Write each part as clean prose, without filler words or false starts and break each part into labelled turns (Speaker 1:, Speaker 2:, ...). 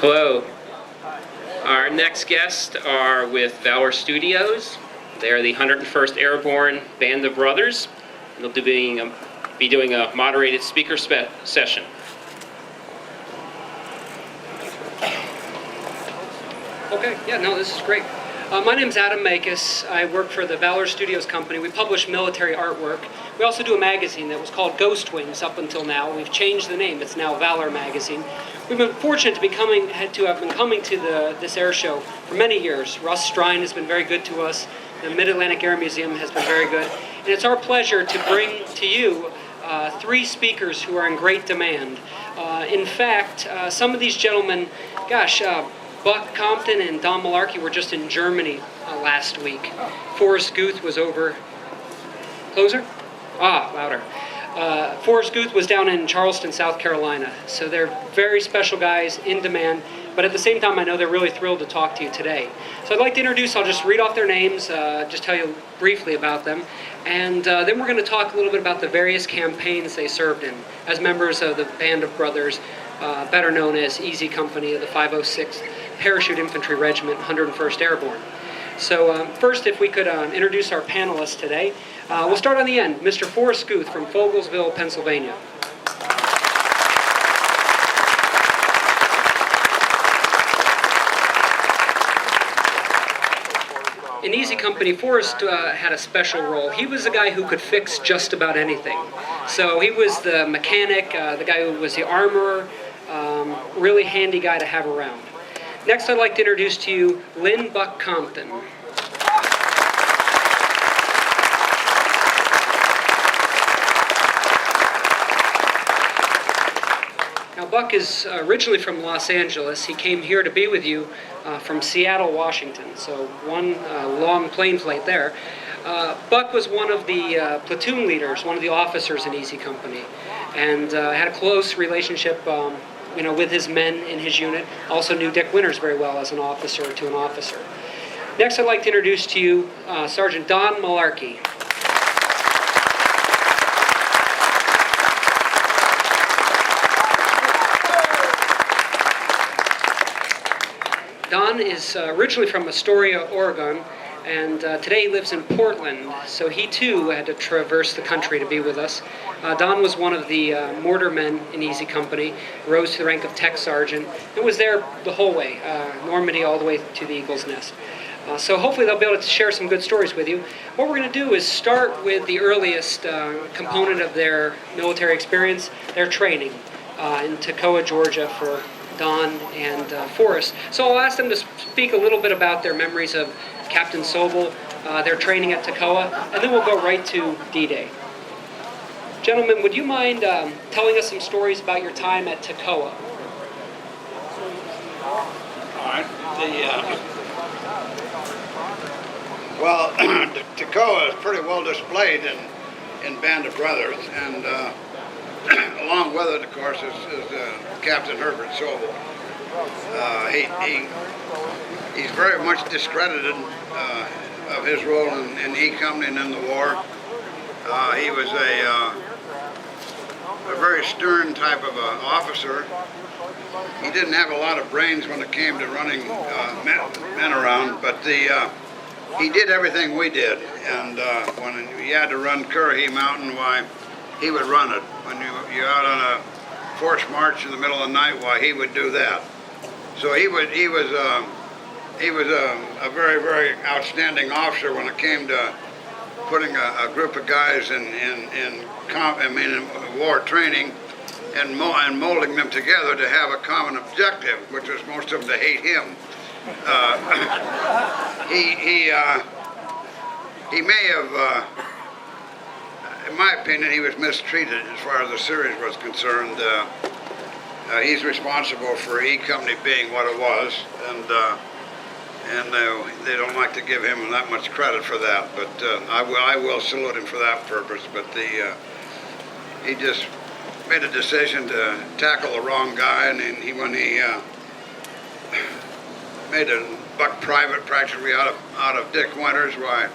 Speaker 1: Hello. Our next guests are with Valor Studios. They are the 101st Airborne Band of Brothers. They'll be doing a moderated speaker session.
Speaker 2: Okay, yeah, no, this is great. My name's Adam Makis. I work for the Valor Studios company. We publish military artwork. We also do a magazine that was called Ghost Wings up until now. We've changed the name. It's now Valor Magazine. We've been fortunate to have been coming to this air show for many years. Russ Strine has been very good to us. The Mid-Atlantic Air Museum has been very good. And it's our pleasure to bring to you three speakers who are in great demand. In fact, some of these gentlemen, Buck Compton and Don Malarkey were just in Germany last week. Forrest Guth was over. Closer? Louder. Forrest Guth was down in Charleston, South Carolina. So they're very special guys, in demand. But at the same time, I know they're really thrilled to talk to you today. So I'd like to introduce, I'll just read off their names, just tell you briefly about them. And then we're going to talk a little bit about the various campaigns they served in as members of the Band of Brothers, better known as Easy Company of the 506th Parachute Infantry Regiment, 101st Airborne. So first, if we could introduce our panelists today. We'll start on the end. Mr. Forrest Guth from Fogelsville, Pennsylvania. In Easy Company, Forrest had a special role. He was the guy who could fix just about anything. So he was the mechanic, the guy who was the armorer, really handy guy to have around. Next, I'd like to introduce to you Lynn Buck Compton. Now, Buck is originally from Los Angeles. He came here to be with you from Seattle, Washington, so one long plane flight there. Buck was one of the platoon leaders, one of the officers in Easy Company, and had a close relationship with his men in his unit. Also knew Dick Winters very well as an officer to an officer. Next, I'd like to introduce to you Sergeant Don Malarkey. Don is originally from Astoria, Oregon, and today he lives in Portland, so he too had to traverse the country to be with us. Don was one of the mortarmen in Easy Company, rose to the rank of tech sergeant, and was there the whole way, Normandy all the way to the Eagle's Nest. So hopefully they'll be able to share some good stories with you. What we're going to do is start with the earliest component of their military experience, their training in Toccoa, Georgia for Don and Forrest. So I'll ask them to speak a little bit about their memories of Captain Sobel, their training at Toccoa, and then we'll go right to D-Day. Gentlemen, would you mind telling us some stories about your time at Toccoa?
Speaker 3: All right. Toccoa is pretty well displayed in Band of Brothers, and along with it, of course, is Captain Herbert Sobel. He's very much discredited of his role in E Company and in the war. He was a very stern type of officer. He didn't have a lot of brains when it came to running men around, but he did everything we did. And when you had to run Currahee Mountain, why, he would run it. When you're out on a forced march in the middle of the night, why, he would do that. So he was a very, very outstanding officer when it came to putting a group of guys in war training and molding them together to have a common objective, which was most of them to hate him. He may have, in my opinion, he was mistreated as far as the series was concerned. He's responsible for E Company being what it was, and they don't like to give him that much credit for that. But I will salute him for that purpose. But he just made a decision to tackle the wrong guy, and when he made a buck private practically out of Dick Winters, why,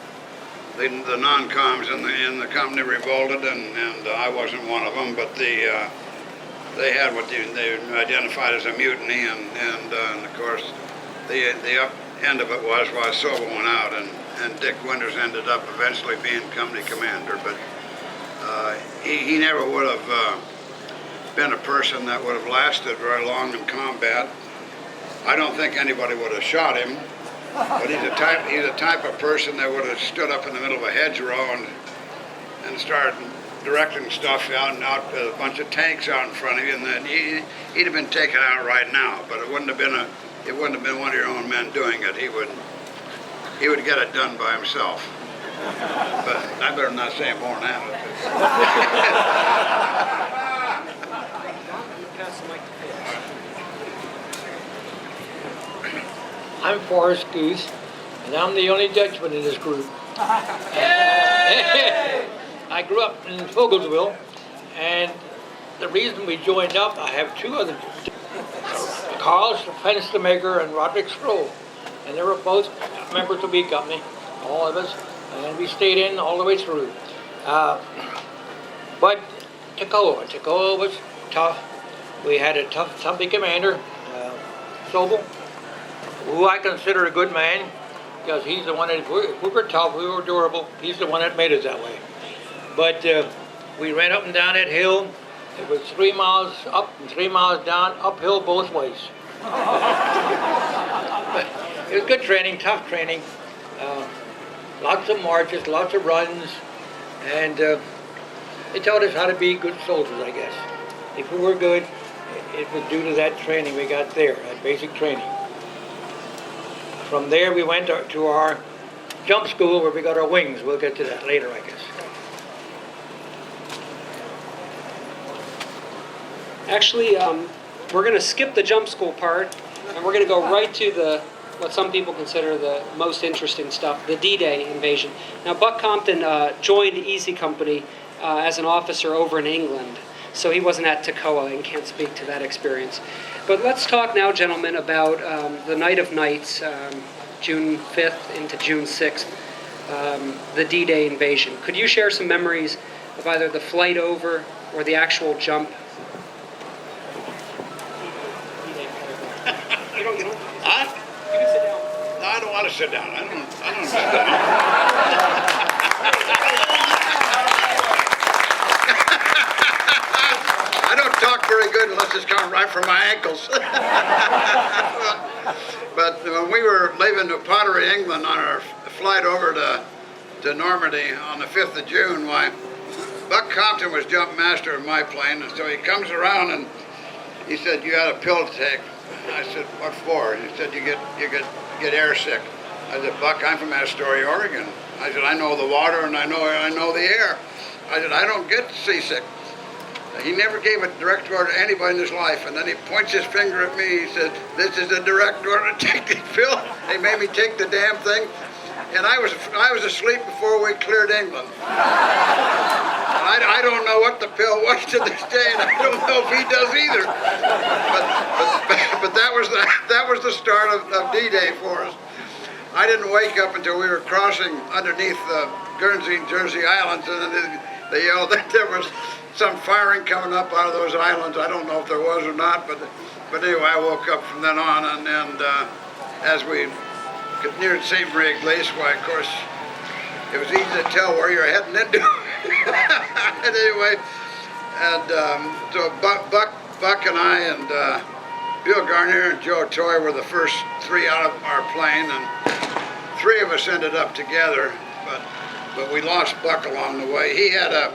Speaker 3: the non-coms in the company revolted, and I wasn't one of them. But they had what they identified as a mutiny, and of course, the up end of it was while Sobel went out, and Dick Winters ended up eventually being company commander. But he never would have been a person that would have lasted very long in combat. I don't think anybody would have shot him, but he's a type of person that would have stood up in the middle of a hedgerow and started directing stuff out a bunch of tanks out in front of you, and then he'd have been taken out right now. But it wouldn't have been one of your own men doing it. He would get it done by himself. But I better not say more than that.
Speaker 4: I'm Forrest Guth, and I'm the only Dutchman in this group. I grew up in Vogelsville, and the reason we joined up, I have two other, Carl Fenstermaker and Roderick Stroll, and they were both members of B Company, all of us, and we stayed in all the way through. But Toccoa was tough. We had a tough commander, Sobel, who I consider a good man, because he's the one that, we were tough, we were durable, he's the one that made us that way. But we ran up and down that hill. It was 3 miles up and 3 miles down, uphill both ways. But it was good training, tough training. Lots of marches, lots of runs, and it taught us how to be good soldiers, I guess. If we were good, it was due to that training we got there, that basic training. From there we went to our jump school where we got our wings. We'll get to that later, I guess.
Speaker 2: Actually, we're going to skip the jump school part, and we're going to go right to what some people consider the most interesting stuff, the D-Day invasion. Now, Buck Compton joined Easy Company as an officer over in England, so he wasn't at Toccoa and can't speak to that experience. But let's talk now, gentlemen, about the night of nights, June 5th into June 6th, the D-Day invasion. Could you share some memories of either the flight over or the actual jump? You don't.
Speaker 3: Huh?
Speaker 2: You can sit down.
Speaker 3: No, I don't want to sit down. I don't sit down. I don't talk very good unless it's coming right from my ankles. But when we were leaving to Pottery, England on our flight over to Normandy on the 5th of June, why, Buck Compton was jump master of my plane, and so he comes around and he said, "You got a pill to take." I said, "What for?" He said, you get air sick." I said, "Buck, I'm from Astoria, Oregon." I said, "I know the water and I know the air." I said, "I don't get seasick." He never gave a direct order to anybody in his life, and then he points his finger at me. He said, "This is a direct order to take the pill." They made me take the damn thing, and I was asleep before we cleared England. I don't know what the pill was to this day, and I don't know if he does either. But that was the start of D-Day for us. I didn't wake up until we were crossing underneath the Guernsey and Jersey Islands, and then they yelled that there was some firing coming up out of those islands. I don't know if there was or not, but anyway, I woke up from then on, and as we neared St. Marie-Église, why, of course, it was easy to tell where you're heading into. And anyway, so Buck and I and Bill Garnier and Joe Toy were the first three out of our plane, and three of us ended up together, but we lost Buck along the way. He had a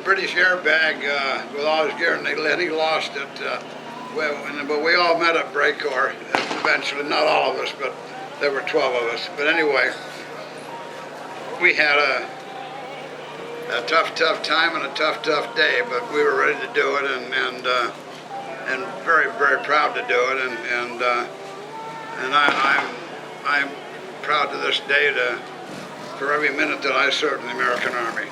Speaker 3: British airbag with all his gear, and he lost it. But we all met at Brecourt eventually, not all of us, but there were 12 of us. But anyway, we had a tough time and a tough day, but we were ready to do it, and very, very proud to do it, and I'm proud to this day for every minute that I served in the American Army.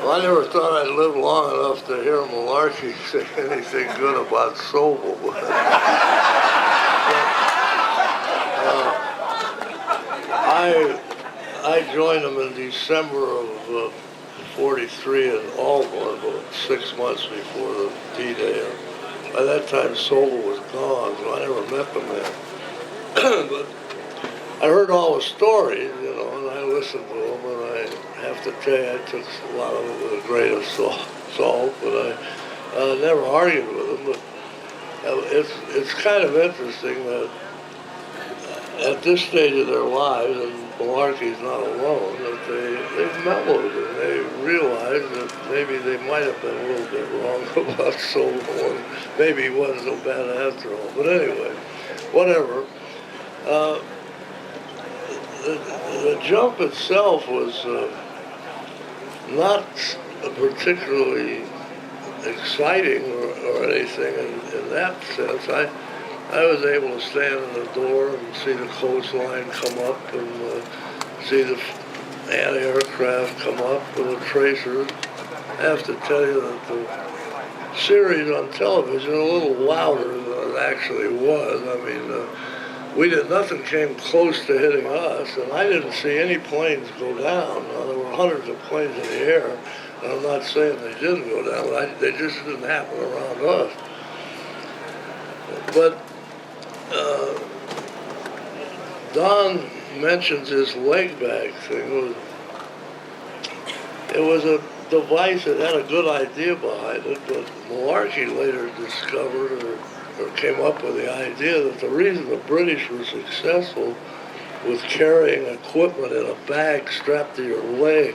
Speaker 5: Well, I never thought I'd live long enough to hear Malarkey say anything good about Sobel. I joined him in December of '43 in Alton, about 6 months before the D-Day. By that time, Sobel was gone, so I never met the man. But I heard all the stories, you know, and I listened to them, and I have to tell you, I took a lot of it with a grain of salt, but I never argued with them. But it's kind of interesting that at this stage of their lives, and Malarkey's not alone, that they've mellowed and they realized that maybe they might have been a little bit wrong about Sobel, and maybe he wasn't so bad after all. But anyway, whatever. The jump itself was not particularly exciting or anything in that sense. I was able to stand in the door and see the coastline come up and see the anti-aircraft come up with the tracers. I have to tell you that the series on television a little louder than it actually was. I mean, nothing came close to hitting us, and I didn't see any planes go down. Now, there were hundreds of planes in the air, and I'm not saying they didn't go down, but they just didn't happen around us. But Don mentions this leg bag thing. It was a device that had a good idea behind it, but Malarkey later discovered or came up with the idea that the reason the British were successful with carrying equipment in a bag strapped to your leg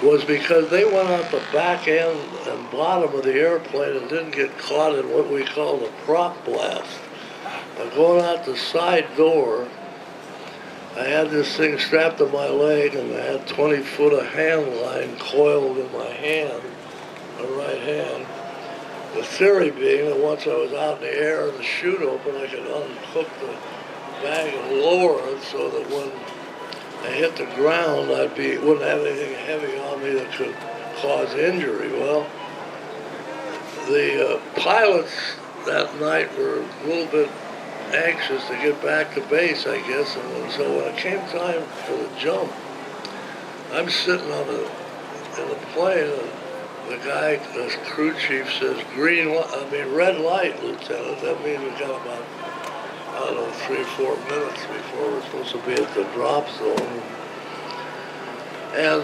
Speaker 5: was because they went out the back end and bottom of the airplane and didn't get caught in what we call the prop blast. By going out the side door, I had this thing strapped to my leg, and I had 20 foot of hand line coiled in my hand, my right hand. The theory being that once I was out in the air and the chute open, I could unhook the bag and lower it so that when I hit the ground, wouldn't have anything heavy on me that could cause injury. Well, the pilots that night were a little bit anxious to get back to base, I guess, and so when it came time for the jump, I'm sitting in the plane, and the guy, the crew chief, says, red light, Lieutenant. That means we got about, 3 or 4 minutes before we're supposed to be at the drop zone. And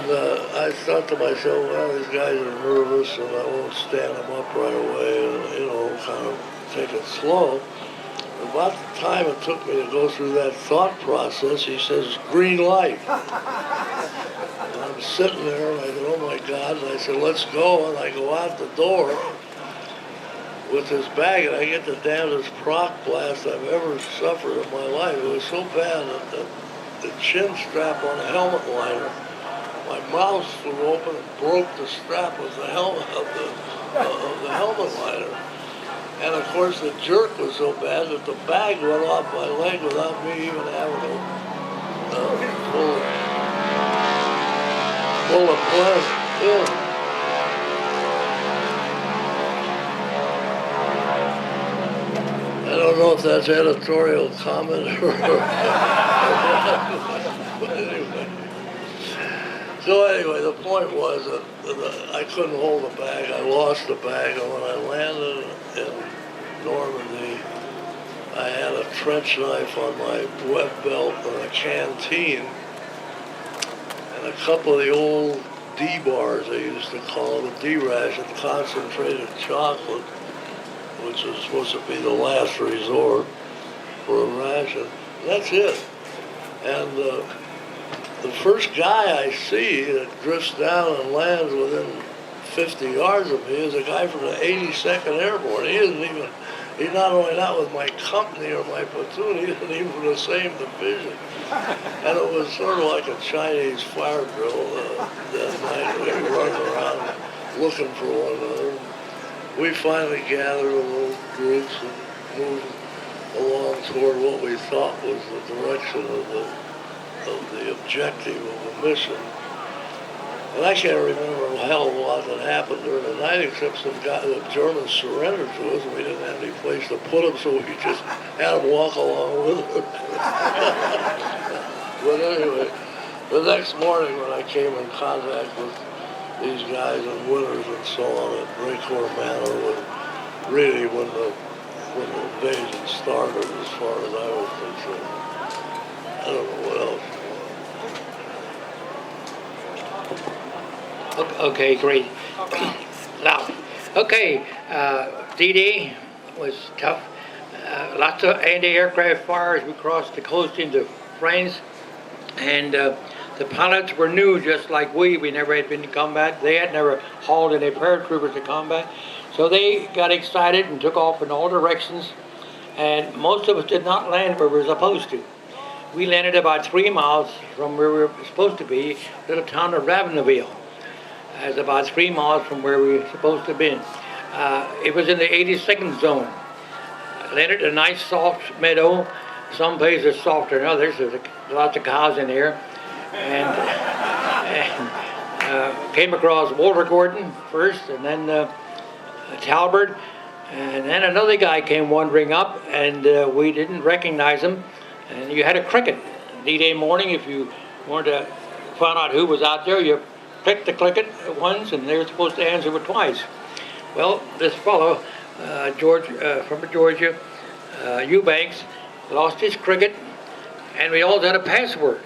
Speaker 5: I thought to myself, well, these guys are nervous, and I won't stand them up right away, and, kind of take it slow. About the time it took me to go through that thought process, he says, green light. And I'm sitting there, and I said, oh my God, and I said, let's go, and I go out the door with this bag, and I get the damnedest proc blast I've ever suffered in my life. It was so bad that the chin strap on the helmet liner, my mouth flew open and broke the strap of the helmet of the helmet liner. And of course the jerk was so bad that the bag went off my leg without me even having to pull the plug in. I don't know if that's editorial comment or but anyway. So anyway, the point was that I couldn't hold the bag. I lost the bag, and when I landed in Normandy, I had a trench knife on my web belt and a canteen, and a couple of the old D-bars, they used to call them, a D-ration, concentrated chocolate, which was supposed to be the last resort for a ration. And that's it. And the first guy I see that drifts down and lands within 50 yards of me is a guy from the 82nd Airborne. He's not only not with my company or my platoon, he isn't even from the same division. And it was sort of like a Chinese fire drill that night. We were running around looking for one another. We finally gathered in little groups and moved along toward what we thought was the direction of the objective of the mission. And I can't remember a hell of a lot that happened during the night, except the Germans surrendered to us, and we didn't have any place to put them, so we just had them walk along with us. But anyway, the next morning when I came in contact with these guys in Winters and so on at Breakcore Manor, was really when the invasion started, as far as I was concerned. I don't know what else.
Speaker 4: Okay, great. Now, okay, D-Day was tough. Lots of anti-aircraft fires. We crossed the coast into France, and the pilots were new, just like we. We never had been to combat. They had never hauled any paratroopers to combat. So they got excited and took off in all directions, and most of us did not land where we were supposed to. We landed about 3 miles from where we were supposed to be, little town of Raveneville. It's about 3 miles from where we were supposed to have been. It was in the 82nd zone. Landed in a nice soft meadow. Some places softer than others. There's lots of cows in here. And came across Walter Gordon first, and then Talbert, and then another guy came wandering up, and we didn't recognize him. And you had a cricket. D-Day morning, if you wanted to find out who was out there, you clicked the cricket once, and they were supposed to answer it twice. Well, this fellow, George, from Georgia, Eubanks, lost his cricket, and we all had a password.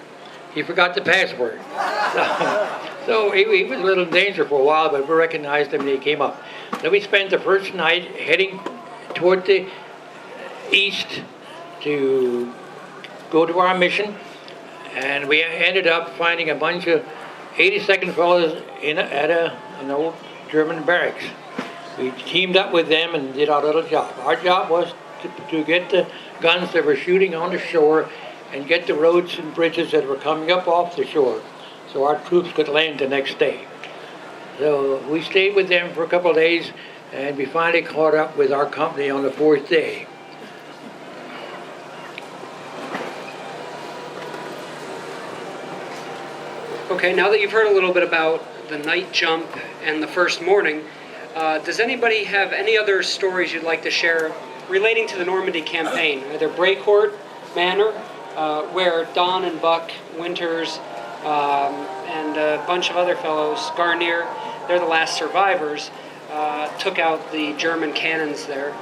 Speaker 4: He forgot the password. So he was a little in danger for a while, but we recognized him and he came up. Then we spent the first night heading toward the east to go to our mission, and we ended up finding a bunch of 82nd fellows at an old German barracks. We teamed up with them and did our little job. Our job was to get the guns that were shooting on the shore and get the roads and bridges that were coming up off the shore so our troops could land the next day. So we stayed with them for a couple of days, and we finally caught up with our company on the 4th day.
Speaker 2: Okay, now that you've heard a little bit about the night jump and the first morning, does anybody have any other stories you'd like to share relating to the Normandy campaign? Either Breakcourt Manor, where Don and Buck Winters and a bunch of other fellows, Garnier, they're the last survivors, took out the German cannons there.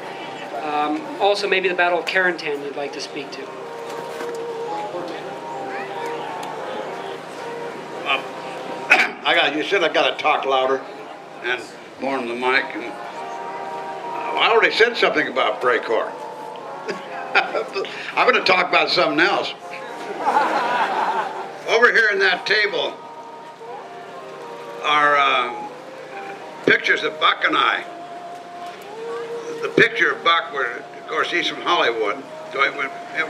Speaker 2: Also, maybe the Battle of Carentan you'd like to speak to.
Speaker 3: You said I got to talk louder and more on the mic. And I already said something about Breakcore. I'm going to talk about something else. Over here in that table are pictures of Buck and I. The picture of Buck, of course, he's from Hollywood, so it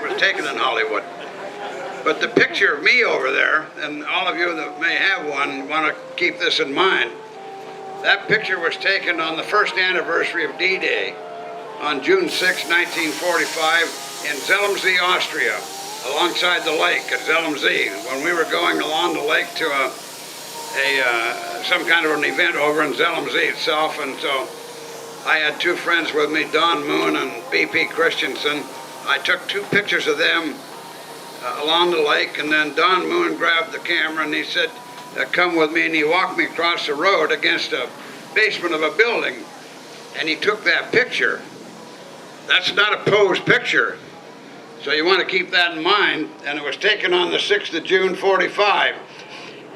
Speaker 3: was taken in Hollywood. But the picture of me over there, and all of you that may have one want to keep this in mind, that picture was taken on the first anniversary of D-Day on June 6, 1945 in Zelmsee, Austria, alongside the lake at Zelmsee, when we were going along the lake to some kind of an event over in Zelmsee itself. And so I had two friends with me, Don Moon and B.P. Christensen. I took two pictures of them along the lake, and then Don Moon grabbed the camera and he said, come with me, and he walked me across the road against a basement of a building, and he took that picture. That's not a posed picture, so you want to keep that in mind. And it was taken on the 6th of June, 45.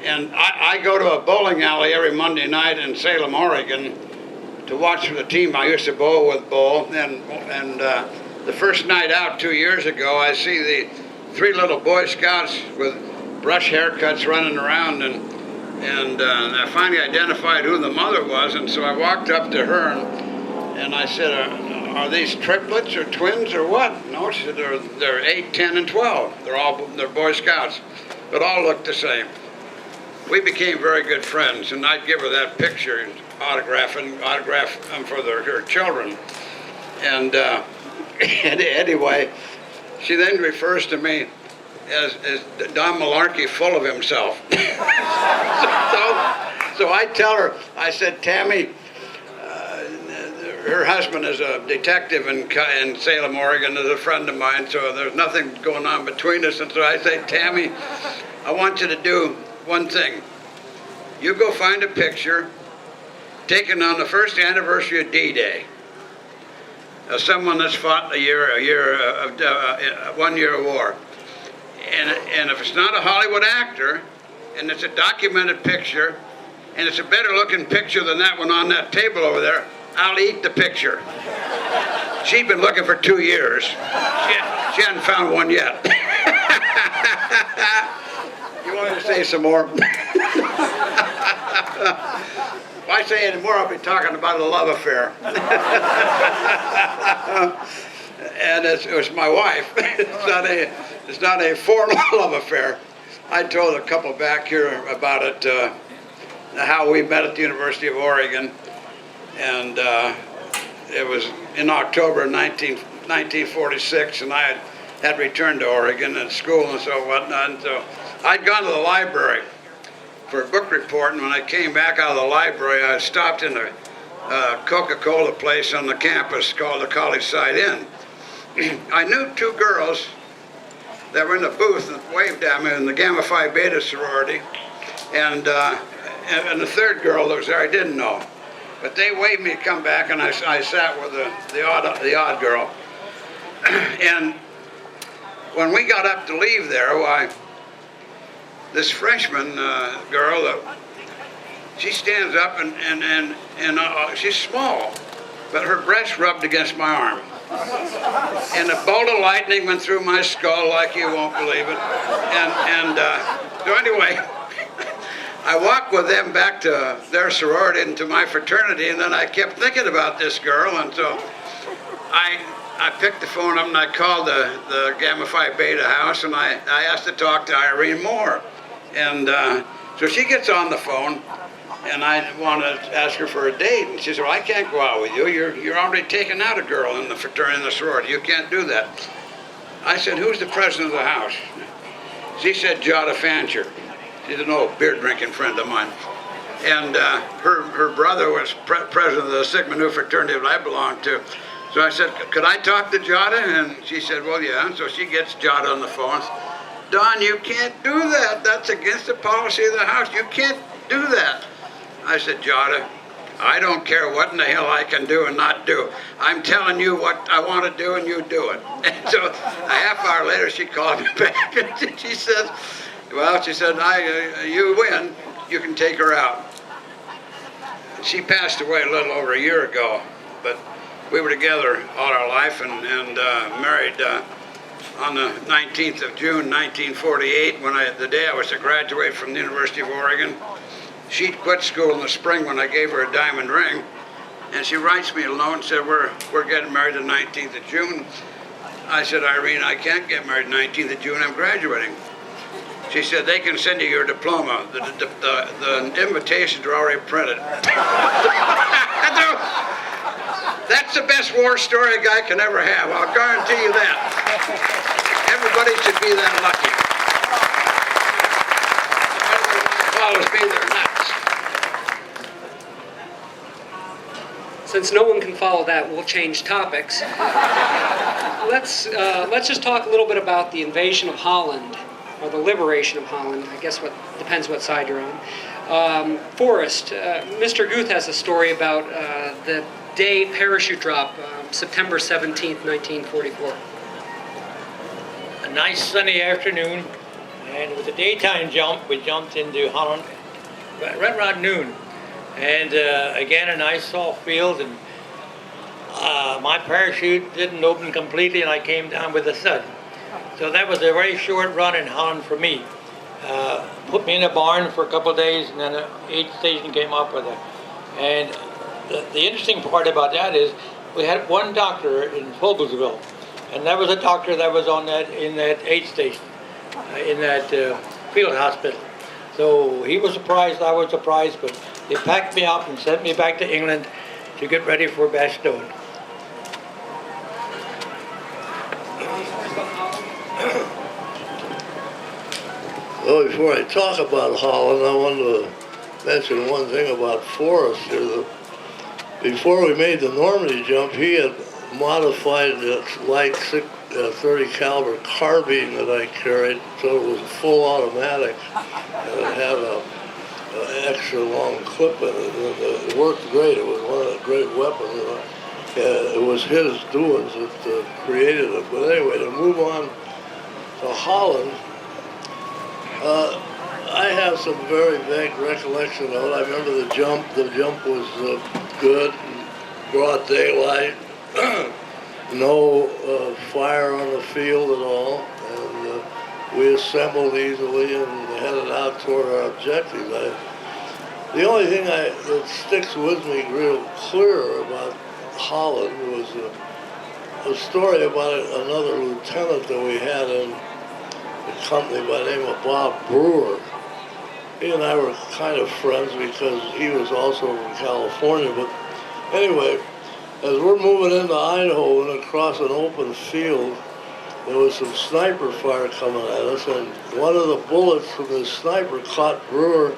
Speaker 3: And I go to a bowling alley every Monday night in Salem, Oregon, to watch the team I used to bowl with and the first night out 2 years ago, I see the 3 little Boy Scouts with brush haircuts running around, and I finally identified who the mother was, and so I walked up to her and I said, are these triplets or twins or what? No, she said, they're 8, 10, and 12. They're Boy Scouts, but all look the same. We became very good friends, and I'd give her that picture and autograph them for her children. And anyway, she then refers to me as Don Malarkey full of himself. So So I tell her, I said, Tammy, her husband is a detective in Salem, Oregon, is a friend of mine, so there's nothing going on between us. And so I say, Tammy, I want you to do one thing. You go find a picture taken on the first anniversary of D-Day of someone that's fought 1 year of war. And if it's not a Hollywood actor, and it's a documented picture, and it's a better looking picture than that one on that table over there, I'll eat the picture. She's been looking for 2 years. She hadn't found one yet. You want me to say some more? If I say any more, I'll be talking about a love affair. And it was my wife. It's not a formal love affair. I told a couple back here about it, how we met at the University of Oregon. And it was in October of 1946, and I had returned to Oregon and school and so whatnot. And so I'd gone to the library for a book report, and when I came back out of the library, I stopped in a Coca-Cola place on the campus called the College Side Inn. I knew 2 girls that were in the booth and waved at me in the Gamma Phi Beta sorority, and the 3rd girl that was there I didn't know. But they waved me to come back, and I sat with the odd girl. And when we got up to leave there, why, this freshman girl, she stands up and she's small, but her breast rubbed against my arm. And a bolt of lightning went through my skull like you won't believe it. So anyway, I walked with them back to their sorority and to my fraternity, and then I kept thinking about this girl, and so I picked the phone up and I called the Gamma Phi Beta house, and I asked to talk to Irene Moore. And so she gets on the phone, and I want to ask her for a date, and she said, well, I can't go out with you. You're already taking out a girl in the fraternity, in the sorority. You can't do that. I said, who's the president of the house? She said, Jada Fancher. She's an old beer-drinking friend of mine. And her brother was president of the Sigma Nu fraternity that I belonged to. So I said, could I talk to Jada? And she said, well, yeah. And so she gets Jada on the phone. Don, you can't do that. That's against the policy of the house. You can't do that. I said, Jada, I don't care what in the hell I can do and not do. I'm telling you what I want to do, and you do it. And so a half hour later, she called me back, and she said, well, she said, you win. You can take her out. She passed away a little over a year ago, but we were together all our life and married on the 19th of June, 1948, the day I was to graduate from the University of Oregon. She'd quit school in the spring when I gave her a diamond ring, and she writes me a note and said, we're getting married the 19th of June. I said, Irene, I can't get married the 19th of June, I'm graduating. She said, they can send you your diploma. The invitations are already printed. That's the best war story a guy can ever have. I'll guarantee you that. Everybody should be that lucky. Whether it follows me, they're nuts.
Speaker 2: Since no one can follow that, we'll change topics. Let's just talk a little bit about the invasion of Holland, or the liberation of Holland. I guess depends what side you're on. Forrest, Mr. Guth has a story about the day parachute drop, September 17th, 1944.
Speaker 4: A nice sunny afternoon, and with a daytime jump, we jumped into Holland right around noon. And again, a nice soft field, and my parachute didn't open completely, and I came down with a thud. So that was a very short run in Holland for me. Put me in a barn for a couple of days, and then an aid station came up with it. And the interesting part about that is we had one doctor in Vogelsville, and that was a doctor that was in that aid station, in that field hospital. So he was surprised, I was surprised, but they packed me up and sent me back to England to get ready for Bastogne.
Speaker 5: Well, before I talk about Holland, I want to mention one thing about Forrest here. Before we made the Normandy jump, he had modified the light 30 caliber carbine that I carried, so it was full automatic, and it had an extra long clip in it, and it worked great. It was one of the great weapons. It was his doings that created it. But anyway, to move on to Holland, I have some very vague recollection of it. I remember the jump. The jump was good, broad daylight, no fire on the field at all, and we assembled easily and headed out toward our objectives. The only thing that sticks with me real clear about Holland was a story about another lieutenant that we had in the company by the name of Bob Brewer. He and I were kind of friends because he was also from California. But anyway, as we're moving into Idaho and across an open field, there was some sniper fire coming at us, and one of the bullets from the sniper caught Brewer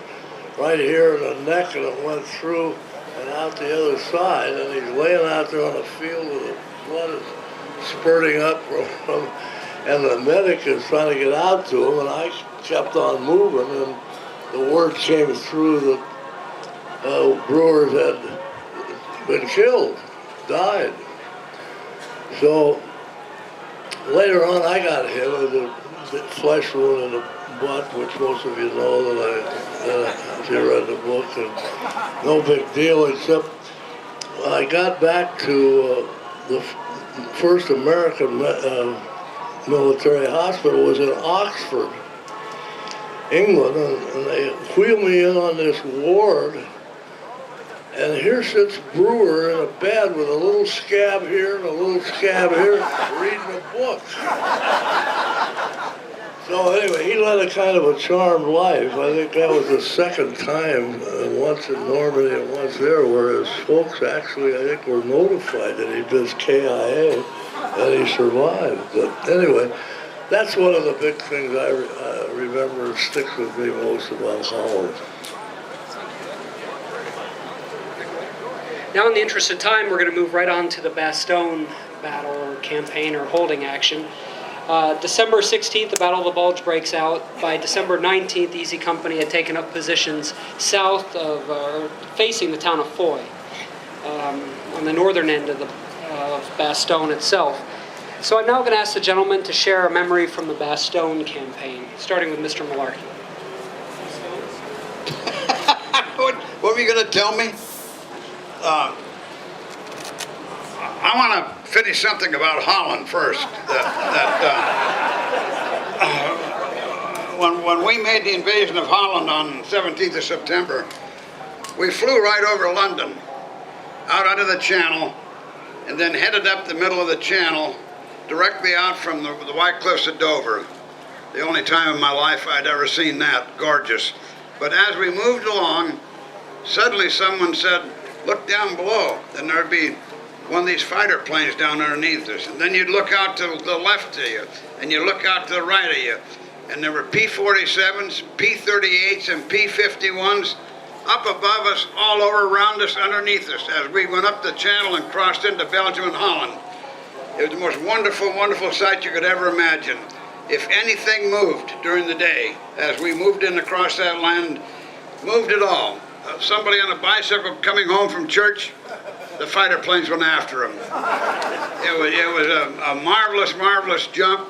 Speaker 5: right here in the neck, and it went through and out the other side, and he's laying out there on the field with the blood is spurting up from him, and the medic is trying to get out to him, and I kept on moving, and the word came through that Brewer had been killed, died. So later on I got hit with a flesh wound in the butt, which most of you know that if you read the book, and no big deal, except when I got back to the first American military hospital was in Oxford, England, and they wheeled me in on this ward, and here sits Brewer in a bed with a little scab here and a little scab here, reading a book. So anyway, he led a kind of a charmed life. I think that was the second time, once in Normandy and once there, whereas folks actually, I think, were notified that he'd been KIA and he survived. But anyway, that's one of the big things I remember and sticks with me most about Holland.
Speaker 2: Now, in the interest of time, we're going to move right on to the Bastogne battle or campaign or holding action. December 16th, the Battle of the Bulge breaks out. By December 19th, the Easy Company had taken up positions south of, facing the town of Foy, on the northern end of Bastogne itself. So I'm now going to ask the gentleman to share a memory from the Bastogne campaign, starting with Mr. Malarkey.
Speaker 3: What were you going to tell me? I want to finish something about Holland first. When we made the invasion of Holland on 17th of September, we flew right over London, out of the Channel, and then headed up the middle of the Channel, directly out from the White Cliffs of Dover. The only time in my life I'd ever seen that. Gorgeous. But as we moved along, suddenly someone said, "Look down below," and there'd be one of these fighter planes down underneath us. And then you'd look out to the left of you, and you look out to the right of you, and there were P-47s, P-38s, and P-51s up above us, all over, around us, underneath us, as we went up the Channel and crossed into Belgium and Holland. It was the most wonderful, wonderful sight you could ever imagine. If anything moved during the day, as we moved in across that land, moved at all, somebody on a bicycle coming home from church, the fighter planes went after him. It was a marvelous, marvelous jump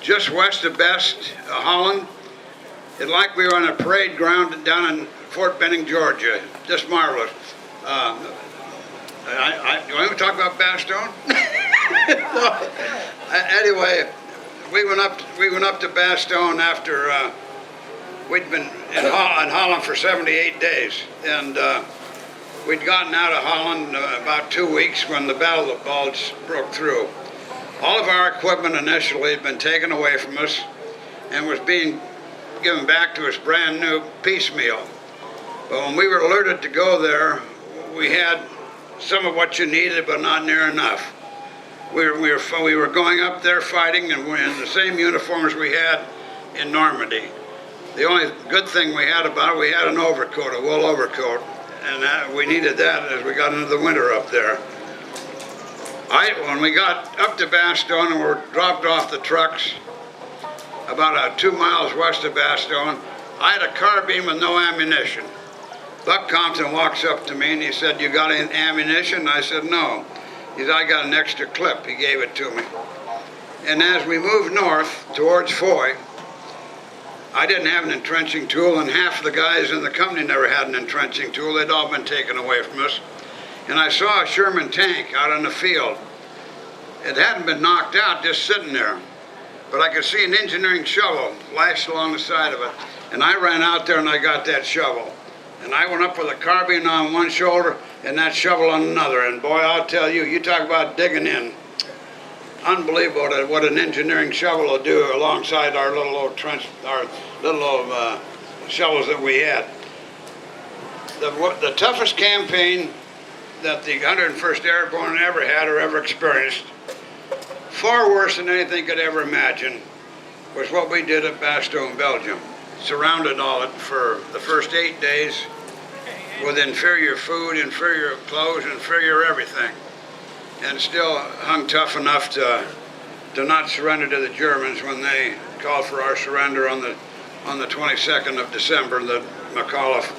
Speaker 3: just west of Best, Holland. It's like we were on a parade ground down in Fort Benning, Georgia. Just marvelous. Do you want to talk about Bastogne? No. Anyway, we went up to Bastogne after we'd been in Holland for 78 days, and we'd gotten out of Holland about 2 weeks when the Battle of the Bulge broke through. All of our equipment initially had been taken away from us and was being given back to us brand new piecemeal. But when we were alerted to go there, we had some of what you needed, but not near enough. We were going up there fighting, and we're in the same uniforms we had in Normandy. The only good thing we had about it, we had an overcoat, a wool overcoat, and we needed that as we got into the winter up there. When we got up to Bastogne and were dropped off the trucks, about 2 miles west of Bastogne, I had a carbine with no ammunition. Buck Compton walks up to me and he said, "You got any ammunition?" I said, "No." He said, "I got an extra clip." He gave it to me. And as we moved north towards Foy, I didn't have an entrenching tool, and half the guys in the company never had an entrenching tool. They'd all been taken away from us. And I saw a Sherman tank out in the field. It hadn't been knocked out, just sitting there. But I could see an engineering shovel lashed along the side of it. And I ran out there and I got that shovel. And I went up with a carbine on one shoulder and that shovel on another. And boy, I'll tell you, you talk about digging in. Unbelievable what an engineering shovel will do alongside our little old trench, our little old shovels that we had. The toughest campaign that the 101st Airborne ever had or ever experienced, far worse than anything could ever imagine, was what we did at Bastogne, Belgium. Surrounded all it for the first 8 days with inferior food, inferior clothes, inferior everything. And still hung tough enough to not surrender to the Germans when they called for our surrender on the 22nd of December. That McAuliffe,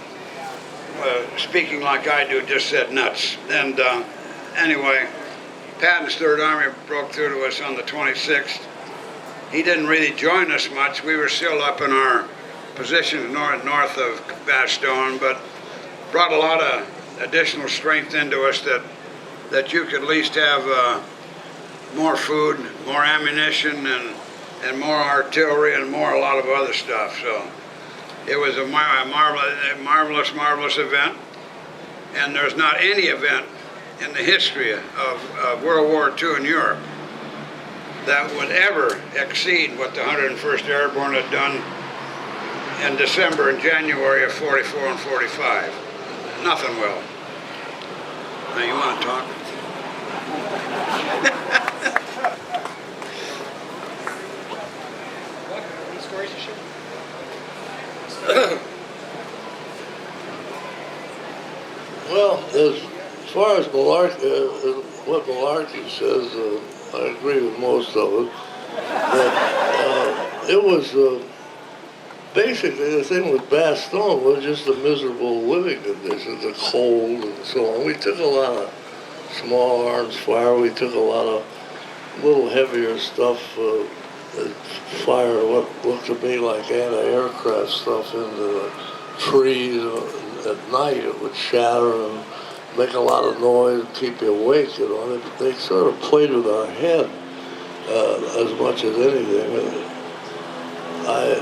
Speaker 3: speaking like I do, just said nuts. And anyway, Patton's Third Army broke through to us on the 26th. He didn't really join us much. We were still up in our positions north of Bastogne, but brought a lot of additional strength into us that you could at least have more food, more ammunition, and more artillery, and a lot of other stuff. So it was a marvelous event. And there's not any event in the history of World War II in Europe that would ever exceed what the 101st Airborne had done in December and January of 44 and 45. Nothing will. Now, you want to talk?
Speaker 2: Any stories to share?
Speaker 5: Well, as far as what Malarkey says, I agree with most of it. But it was basically the thing with Bastogne was just the miserable living conditions, the cold and so on. We took a lot of small arms fire. We took a lot of little heavier stuff, fire what looked to me like anti-aircraft stuff into the trees. At night it would shatter and make a lot of noise and keep you awake, you know. They sort of played with our head as much as anything. I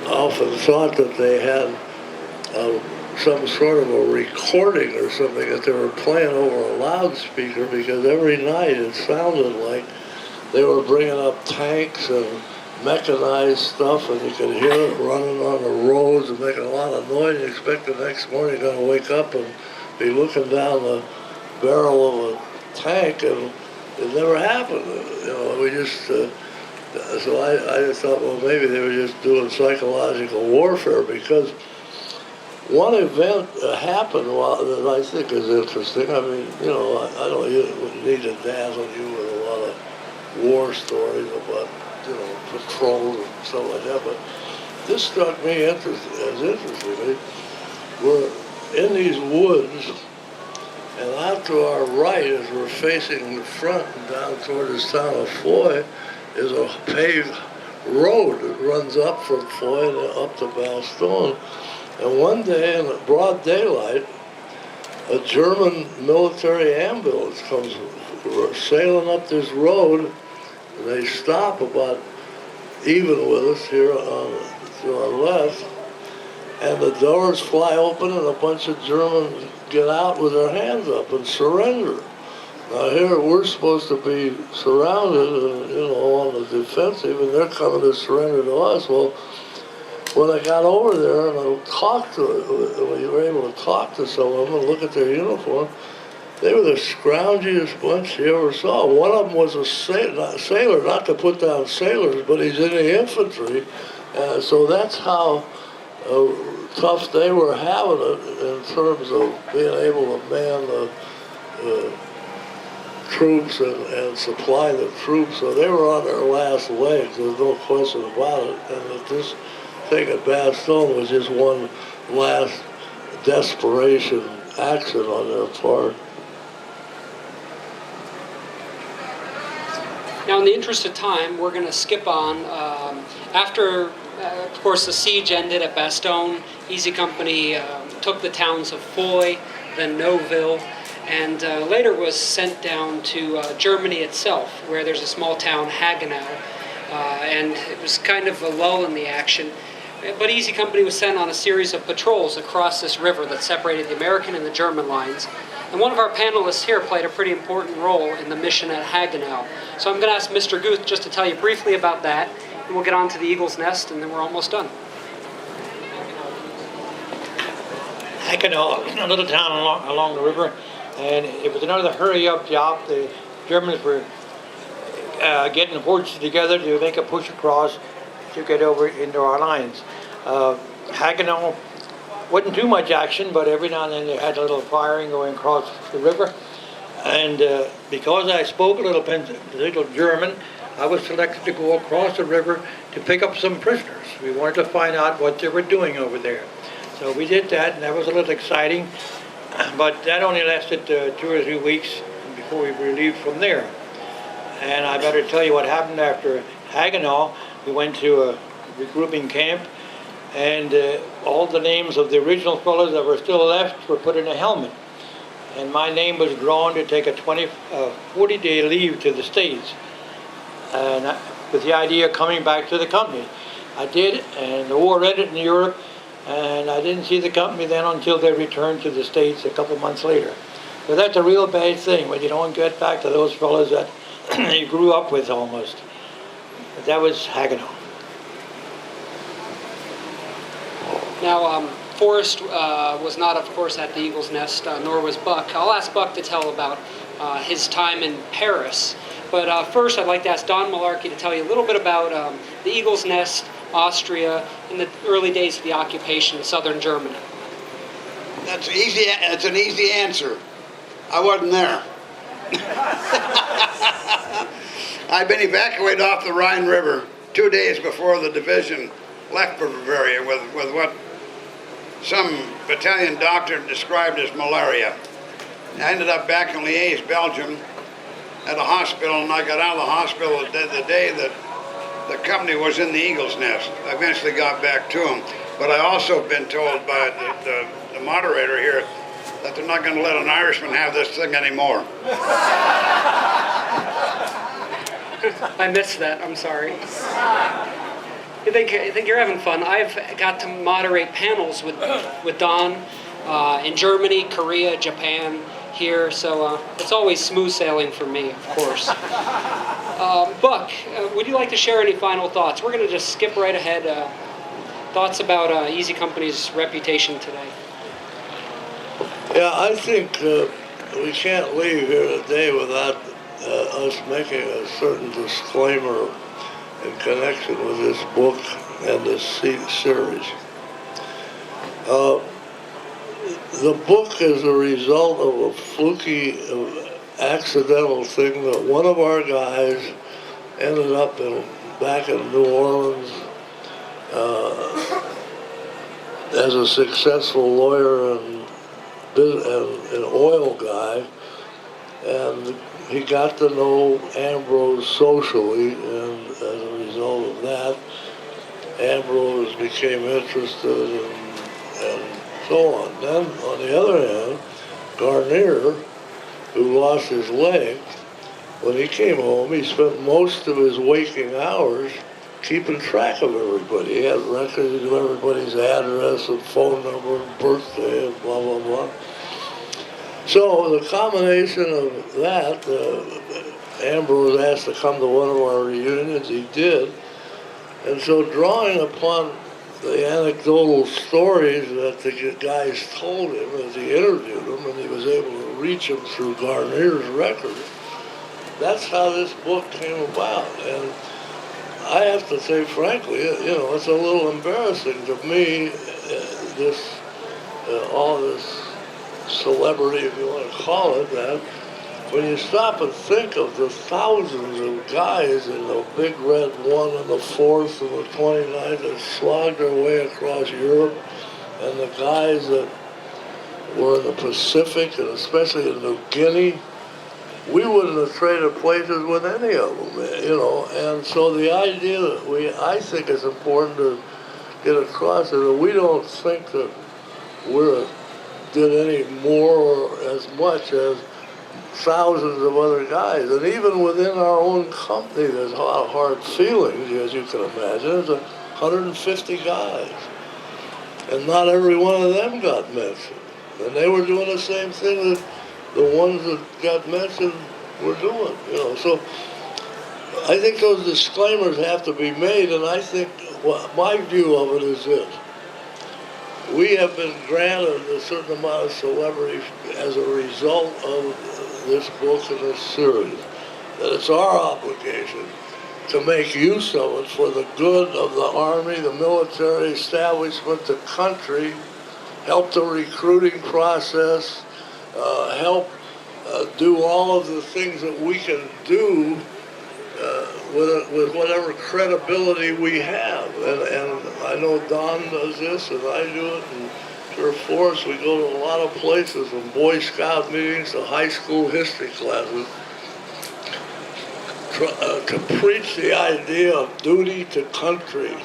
Speaker 5: often thought that they had some sort of a recording or something that they were playing over a loudspeaker, because every night it sounded like they were bringing up tanks and mechanized stuff, and you could hear it running on the roads and making a lot of noise. You expect the next morning you're going to wake up and be looking down the barrel of a tank, and it never happened. You know, we just, so I just thought, well, maybe they were just doing psychological warfare, because one event happened that I think is interesting. I mean, you know, I don't need to dazzle you with a lot of war stories about, you know, patrols and stuff like that, but this struck me as interesting. We're in these woods, and out to our right, as we're facing the front and down toward this town of Foy, is a paved road that runs up from Foy and up to Bastogne. And one day, in broad daylight, a German military ambulance comes sailing up this road, and they stop about even with us here to our left, and the doors fly open and a bunch of Germans get out with their hands up and surrender. Now here we're supposed to be surrounded and, you know, on the defensive, and they're coming to surrender to us. Well, when I got over there and we were able to talk to some of them and look at their uniform, they were the scroungiest bunch you ever saw. One of them was a sailor, not to put down sailors, but he's in the infantry, So that's how tough they were having it in terms of being able to man the troops and supply the troops. So they were on their last legs, there's no question about it. And that this thing at Bastogne was just one last desperation action on their part.
Speaker 2: Now, in the interest of time, we're going to skip on. After, of course, the siege ended at Bastogne, Easy Company took the towns of Foy, then Neuville, and later was sent down to Germany itself, where there's a small town, Haguenau, and it was kind of a lull in the action. But Easy Company was sent on a series of patrols across this river that separated the American and the German lines. And one of our panelists here played a pretty important role in the mission at Haguenau. So I'm going to ask Mr. Guth just to tell you briefly about that, and we'll get on to the Eagle's Nest, and then we're almost done.
Speaker 4: Haguenau, a little town along the river, and it was another hurry-up job. The Germans were getting the forces together to make a push across to get over into our lines. Haguenau wasn't too much action, but every now and then they had a little firing going across the river. And because I spoke a little German, I was selected to go across the river to pick up some prisoners. We wanted to find out what they were doing over there. So we did that, and that was a little exciting. But that only lasted 2 or 3 weeks before we were relieved from there. And I better tell you what happened after Haguenau. We went to a regrouping camp, and all the names of the original fellows that were still left were put in a helmet. And my name was drawn to take a 40-day leave to the States, and with the idea of coming back to the company. I did, and the war ended in Europe, and I didn't see the company then until they returned to the States a couple months later. So that's a real bad thing when you don't get back to those fellows that you grew up with almost. But that was Haguenau.
Speaker 2: Now, Forrest was not, of course, at the Eagle's Nest, nor was Buck. I'll ask Buck to tell about his time in Paris. But first, I'd like to ask Don Malarkey to tell you a little bit about the Eagle's Nest, Austria, in the early days of the occupation of southern Germany.
Speaker 3: That's easy. That's an easy answer. I wasn't there. I'd been evacuated off the Rhine River 2 days before the division left for Bavaria with what some battalion doctor described as malaria. I ended up back in Liège, Belgium, at a hospital, and I got out of the hospital the day that the company was in the Eagle's Nest. I eventually got back to them, but I also been told by the moderator here that they're not going to let an Irishman have this thing anymore.
Speaker 2: I missed that, I'm sorry. I think you're having fun. I've got to moderate panels with Don in Germany, Korea, Japan, here, so it's always smooth sailing for me, of course. Buck, would you like to share any final thoughts? We're going to just skip right ahead. Thoughts about Easy Company's reputation today?
Speaker 5: Yeah, I think we can't leave here today without us making a certain disclaimer in connection with this book and this series. The book is a result of a fluky, accidental thing that one of our guys ended up back in New Orleans as a successful lawyer and an oil guy, and he got to know Ambrose socially, and as a result of that, Ambrose became interested and so on. Then, on the other hand, Garnier, who lost his leg, when he came home, he spent most of his waking hours keeping track of everybody. He had records of everybody's address and phone number and birthday and blah, blah, blah. So the combination of that, Ambrose asked to come to one of our reunions, he did. And so drawing upon the anecdotal stories that the guys told him as he interviewed them, and he was able to reach them through Garnier's record, that's how this book came about. And I have to say, frankly, it's a little embarrassing to me, all this celebrity, if you want to call it that, when you stop and think of the thousands of guys in the Big Red 1 and the 4th and the 29th that slogged their way across Europe, and the guys that were in the Pacific, and especially in New Guinea, we wouldn't have traded places with any of them, And so the idea that I think it's important to get across is that we don't think that we did any more or as much as thousands of other guys. And even within our own company, there's a lot of hard feelings, as you can imagine. There's 150 guys. And not every one of them got mentioned. And they were doing the same thing that the ones that got mentioned were doing, So I think those disclaimers have to be made, and I think my view of it is this. We have been granted a certain amount of celebrity as a result of this book and this series, that it's our obligation to make use of it for the good of the Army, the military establishment, the country, help the recruiting process, help do all of the things that we can do with whatever credibility we have. And I know Don does this, and I do it, and sure Forrest, we go to a lot of places, from Boy Scout meetings to high school history classes, to preach the idea of duty to country,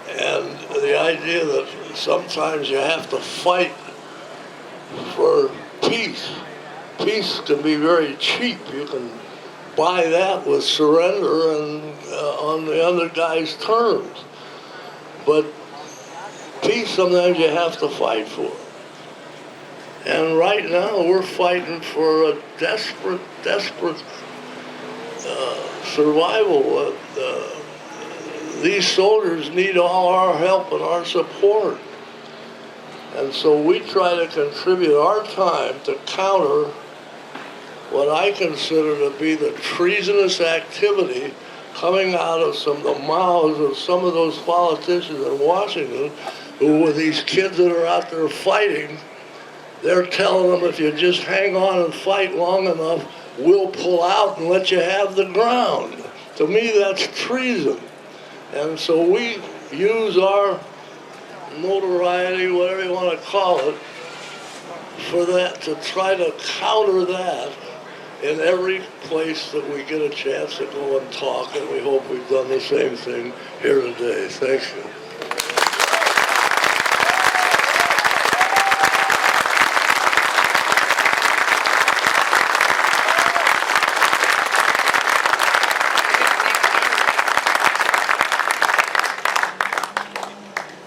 Speaker 5: and the idea that sometimes you have to fight for peace. Peace can be very cheap. You can buy that with surrender and on the other guy's terms. But peace sometimes you have to fight for. And right now we're fighting for a desperate survival. These soldiers need all our help and our support. And so we try to contribute our time to counter what I consider to be the treasonous activity coming out of the mouths of some of those politicians in Washington who, with these kids that are out there fighting, they're telling them, if you just hang on and fight long enough, we'll pull out and let you have the ground. To me, that's treason. And so we use our notoriety, whatever you want to call it, for that, to try to counter that in every place that we get a chance to go and talk, and we hope we've done the same thing here today. Thank you.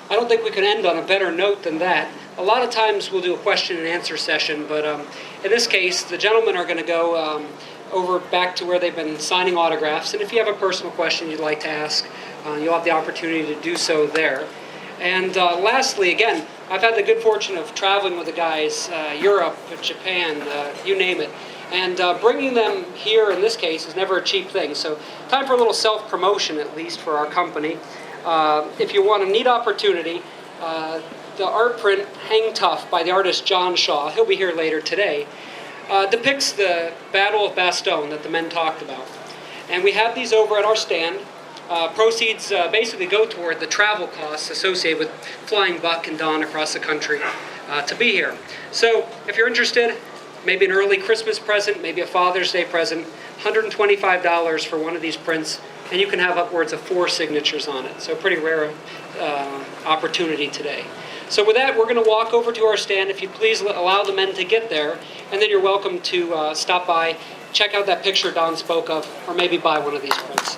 Speaker 2: I don't think we could end on a better note than that. A lot of times we'll do a question and answer session, but in this case, the gentlemen are going to go over back to where they've been signing autographs. And if you have a personal question you'd like to ask, you'll have the opportunity to do so there. And lastly, again, I've had the good fortune of traveling with the guys, Europe, Japan, you name it. And bringing them here, in this case, is never a cheap thing. So time for a little self-promotion, at least, for our company. If you want a neat opportunity, the art print Hang Tough by the artist John Shaw, he'll be here later today, depicts the Battle of Bastogne that the men talked about. And we have these over at our stand. Proceeds basically go toward the travel costs associated with flying Buck and Don across the country to be here. So if you're interested, maybe an early Christmas present, maybe a Father's Day present, $125 for one of these prints, and you can have upwards of 4 signatures on it. So a pretty rare opportunity today. So with that, we're going to walk over to our stand. If you please allow the men to get there, and then you're welcome to stop by, check out that picture Don spoke of, or maybe buy one of these prints.